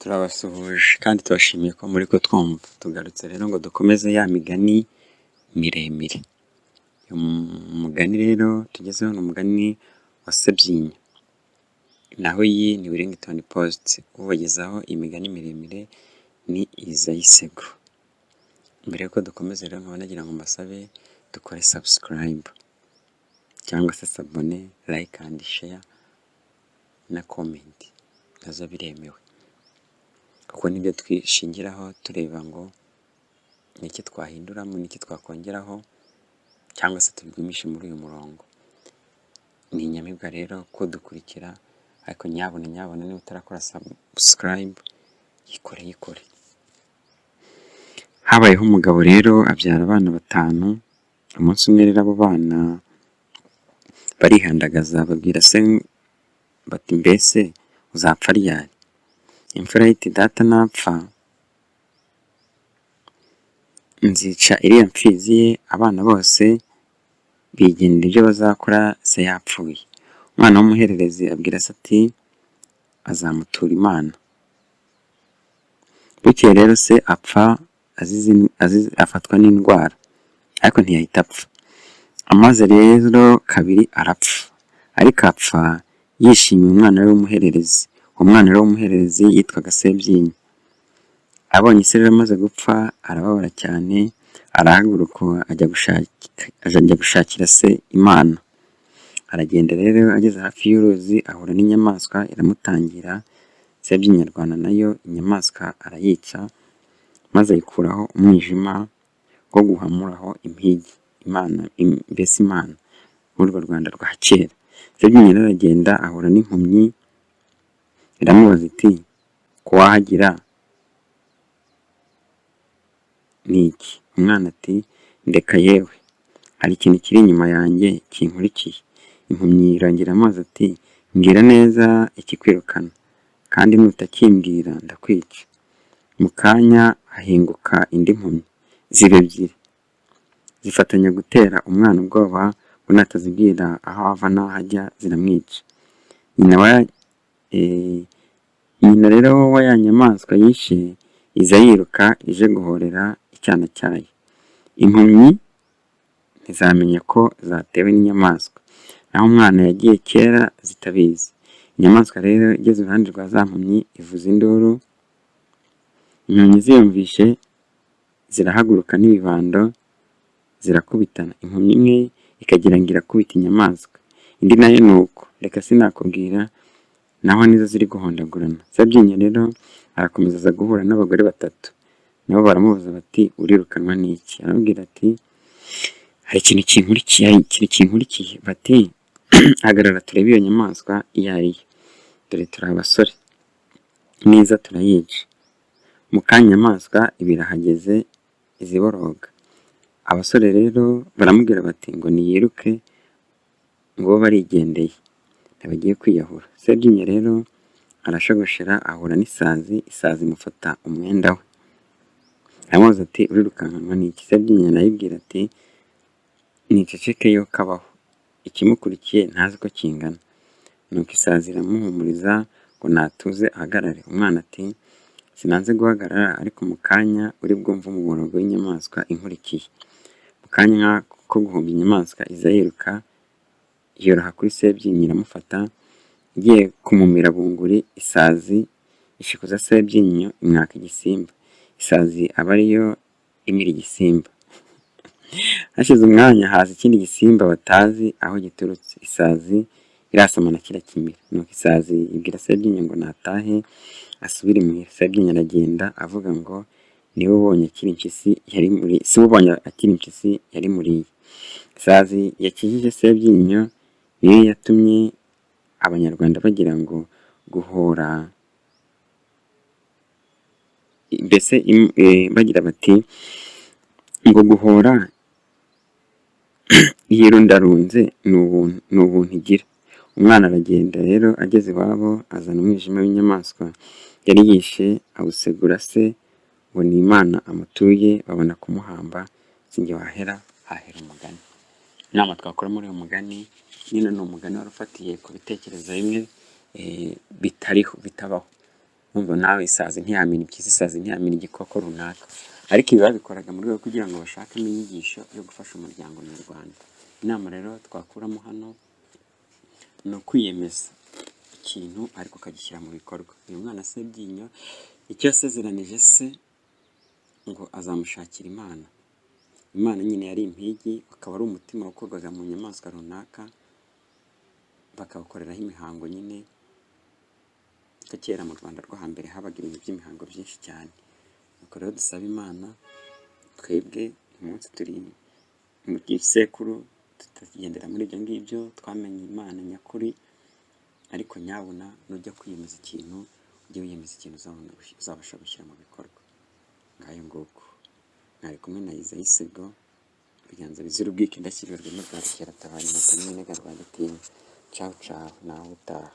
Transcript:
Turabasuhuje kandi tubashimiye ko muri kutwumva. Tugarutse rero ngo dukomeze ya migani miremire. Uyu mugani rero tugezeho ni umugani wa Sabyinyo. Naho iyi ni Willington Post. Ubagezaho imigani miremire ni Izayisego. Mbere yuko dukomeza rero nkaba nagira ngo mbasabe dukore subscribe cyangwa se sabone, like and share na comment. Nazo biremewe. Kuko nibyo twishingiraho tureba ngo niki twahinduramo, niki twakongeraho cyangwa se tubigumishe muri uyu murongo. Ni inyamibwa rero ko dukurikira, ariko nyabona niba utarakora subscribe yikore. Habayeho umugabo rero abyara abana 5. Umunsi umwe rero abo bana barihandagaza babwira se bati mbese uzapfa ryari? Imfura iti data napfa nzica iriya mfizi ye, abana bose bigendera ibyo bazakora se yapfuye. Umwana w'umuhererezi abwira se ati azamutura Imana. Bukeye rero se apfa afatwa n'indwara, ariko ntiyahita apfa. Amaze rero 2 arapfa, ariko apfa yishimiye umwana we w'umuhererezi. Uwo mwana rero w'umuhererezi yitwaga Sabyinyo. Abonye se rero amaze gupfa arababara cyane, arahaguruka ajya gushakira se Imana. Aragenda rero ageze hafi y'uruzi ahura n'inyamaswa iramutangira. Sabyinyo arwana nayo, inyamaswa arayica maze ayikuraho umwijima wo guhamuraho impigi, mbese Imana muri urwo Rwanda rwa kera. Sabyinyo rero aragenda ahura n'impumyi, iramubaza iti ko wahagira niki? Umwana ati ndeka yewe, hari ikintu kiri inyuma yanjye kinkurikiye. Impumyi irangira amazi ati mbwira neza ikikwirukana, kandi nutakimbwira ndakwica. Mu kanya hahinguka indi mpumyi, ziba 2 zifatanya gutera umwana ubwoba ngo natazibwira aho ava n'aho ajya ziramwica. Nyina rero wa ya nyamaswa yishe iza yiruka ije guhorera icyana cyayo. Impumyi ntizamenya ko zatewe n'inyamaswa, naho umwana yagiye kera zitabizi. Inyamaswa rero igeze iruhande rwa za mpumyi ivuza induru. Impumyi ziyumvishe zirahaguruka n'ibibando zirakubitana. Impumyi imwe ikagira ngo irakubita inyamaswa, indi nayo nuko, reka sinakubwira, naho nizo ziri guhondagurana. Sabyinyo rero arakomeza aza guhura n'abagore 3. Nabo baramubaza bati urirukanwa n'iki? Arababwira ati hari ikintu kinkurikiye. Bati hagarara turebe iyo nyamaswa iyo ari yo, dore turi abasore neza turayica. Mu kanya inyamaswa ibirahageze iziboroga. Abasore rero baramubwira bati ngo niyiruke, ngo barigendeye ntibagiye kwiyahura. Sabyinyo rero arashogoshera ahura n'isazi, isazi imufata umwenda we. Aramubaza ati urirukankanwa n'iki? Sabyinyo arayibwira ati niceceke yo kabaho, ikimukurikiye ntazi ko kingana. Nuko isazi iramuhumuriza ngo natuze ahagarare. Umwana ati sinanze guhagarara, ariko mu kanya uri bwumve umuborogo w'inyamaswa inkurikiye. Mu kanya ko guhunga inyamaswa iza yiruka yoroha kuri Sabyinyo iramufata, igiye kumumira bunguri. Isazi ishikuza Sabyinyo imwaka igisimba. Isazi aba ariyo imira igisimba. Hashize umwanya haza ikindi gisimba batazi aho giturutse. Isazi irasamana kirakimira. Nuko isazi ibwira Sabyinyo ngo natahe asubire imuhira. Sabyinyo aragenda avuga ngo niwe ubonye akiri impyisi yari muriye. Isazi yakijije Sabyinyo niyo yatumye abanyarwanda bagira ngo guhora, mbese bagira bati ngo guhora yirundarunze ni ubuntu igira. Umwana aragenda rero ageze iwabo azana umwijima w'inyamaswa yari yishe, awusegura se ngo ni Imana amutuye, babona kumuhamba. Sinjye hahera umugani. Inama twakora muri uyu mugani, nyine ni umugani wari ufatiye ku bitekerezo bimwe bitabaho. Urumva nawe isazi ntiyamenya impyisi, isazi ntiyamenya igikoko runaka, ariko ibi babikoraga mu rwego kugira ngo bashakemo inyigisho yo gufasha umuryango nyarwanda. Inama rero twakuramo hano ni ukwiyemeza ikintu ariko ukagishyira mu bikorwa. Uyu mwana Sebyinyo icyo yasezeranije se ngo azamushakira Imana. Imana nyine yari impigi, akaba ari umutima wakorwaga mu nyamaswa runaka, bakawukoreraho imihango nyine. Kera mu Rwanda rwo hambere habaga ibintu by'imihango byinshi cyane. Nuko rero dusaba Imana, twebwe umunsi turi mu gisekuru tutagendera muri ibyo ngibyo, twamenye Imana nyakuri, ariko nyabuna nujya kwiyemeza ikintu, ujye wiyemeza ikintu uzabasha gushyira mu bikorwa. Ngayo nguko mwari kumwe na Isaie Sego, ibiganza bizira ubwiko indashyikirwa rwema rwa Rukeratabaro, Inkotanyi y'Iminega Rwanda atinya. Cawu cawu, nawe utaha.